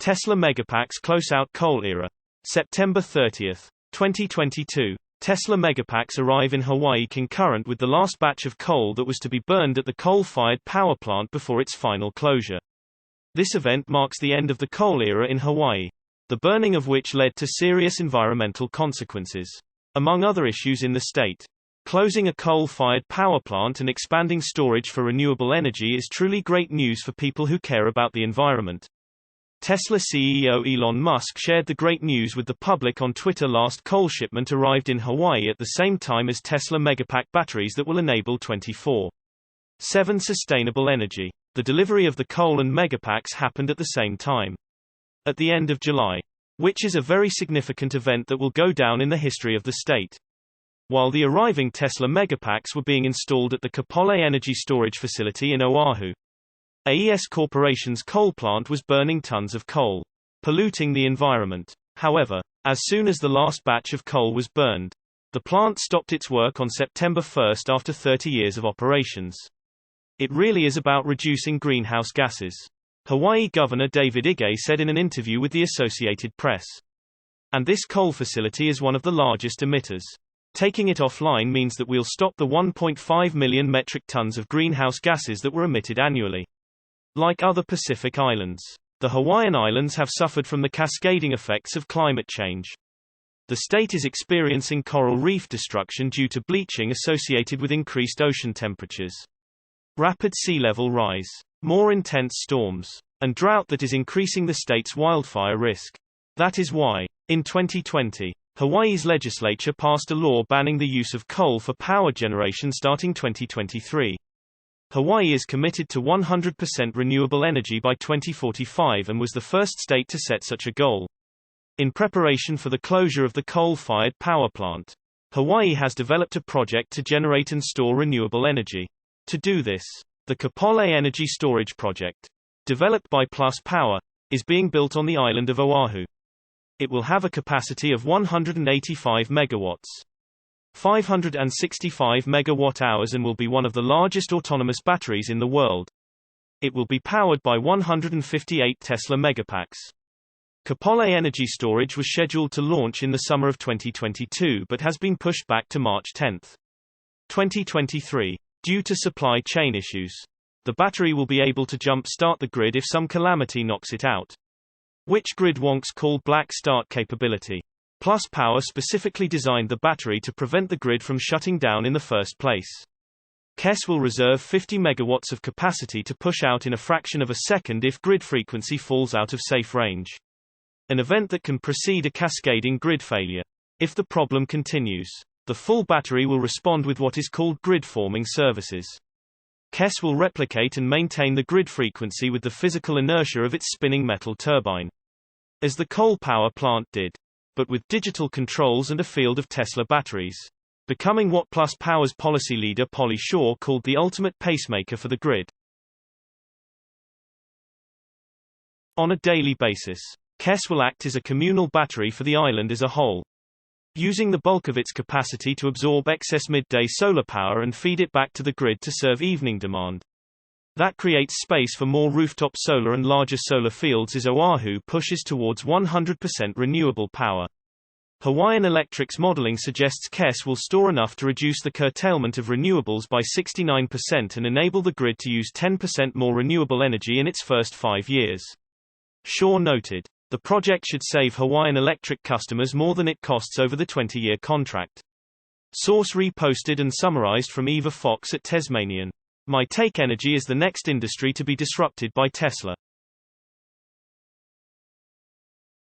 Tesla Megapacks close-out coal era. September 30, 2022. Tesla Megapacks arrive in Hawaii concurrent with the last batch of coal that was to be burned at the coal-fired power plant before its final closure. This event marks the end of the coal era in Hawaii, the burning of which led to serious environmental consequences, among other issues in the state. Closing a coal-fired power plant and expanding storage for renewable energy is truly great news for people who care about the environment. Tesla CEO Elon Musk shared the great news with the public on Twitter. Last coal shipment arrived in Hawaii at the same time as Tesla Megapack batteries that will enable 24/7 sustainable energy. The delivery of the coal and Megapacks happened at the same time, at the end of July, which is a very significant event that will go down in the history of the state. While the arriving Tesla Megapacks were being installed at the Kapolei Energy Storage Facility in Oahu, AES Corporation's coal plant was burning tons of coal, polluting the environment. However, as soon as the last batch of coal was burned, the plant stopped its work on September 1 after 30 years of operations. It really is about reducing greenhouse gases, Hawaii Governor David Ige said in an interview with the Associated Press. And this coal facility is one of the largest emitters. Taking it offline means that we'll stop the 1.5 million metric tons of greenhouse gases that were emitted annually. Like other Pacific islands, the Hawaiian Islands have suffered from the cascading effects of climate change. The state is experiencing coral reef destruction due to bleaching associated with increased ocean temperatures, rapid sea level rise, more intense storms, and drought that is increasing the state's wildfire risk. That is why, in 2020, Hawaii's legislature passed a law banning the use of coal for power generation starting 2023. Hawaii is committed to 100% renewable energy by 2045 and was the first state to set such a goal. In preparation for the closure of the coal-fired power plant, Hawaii has developed a project to generate and store renewable energy. To do this, the Kapolei Energy Storage Project, developed by Plus Power, is being built on the island of Oahu. It will have a capacity of 185 megawatts, 565 megawatt-hours, and will be one of the largest autonomous batteries in the world. It will be powered by 158 Tesla Megapacks. Kapolei Energy Storage was scheduled to launch in the summer of 2022 but has been pushed back to March 10, 2023, due to supply chain issues. The battery will be able to jump-start the grid if some calamity knocks it out, which grid wonks call black start capability. Plus Power specifically designed the battery to prevent the grid from shutting down in the first place. KES will reserve 50 megawatts of capacity to push out in a fraction of a second if grid frequency falls out of safe range, an event that can precede a cascading grid failure. If the problem continues, the full battery will respond with what is called grid-forming services. KES will replicate and maintain the grid frequency with the physical inertia of its spinning metal turbine, as the coal power plant did, but with digital controls and a field of Tesla batteries, becoming what Plus Power's policy leader Polly Shore called the ultimate pacemaker for the grid. On a daily basis, KES will act as a communal battery for the island as a whole, using the bulk of its capacity to absorb excess midday solar power and feed it back to the grid to serve evening demand. That creates space for more rooftop solar and larger solar fields as Oahu pushes towards 100% renewable power. Hawaiian Electric's modeling suggests KES will store enough to reduce the curtailment of renewables by 69% and enable the grid to use 10% more renewable energy in its first 5 years. Shaw noted, the project should save Hawaiian Electric customers more than it costs over the 20-year contract. Source reposted and summarized from Eva Fox at Tesmanian. My take: energy is the next industry to be disrupted by Tesla.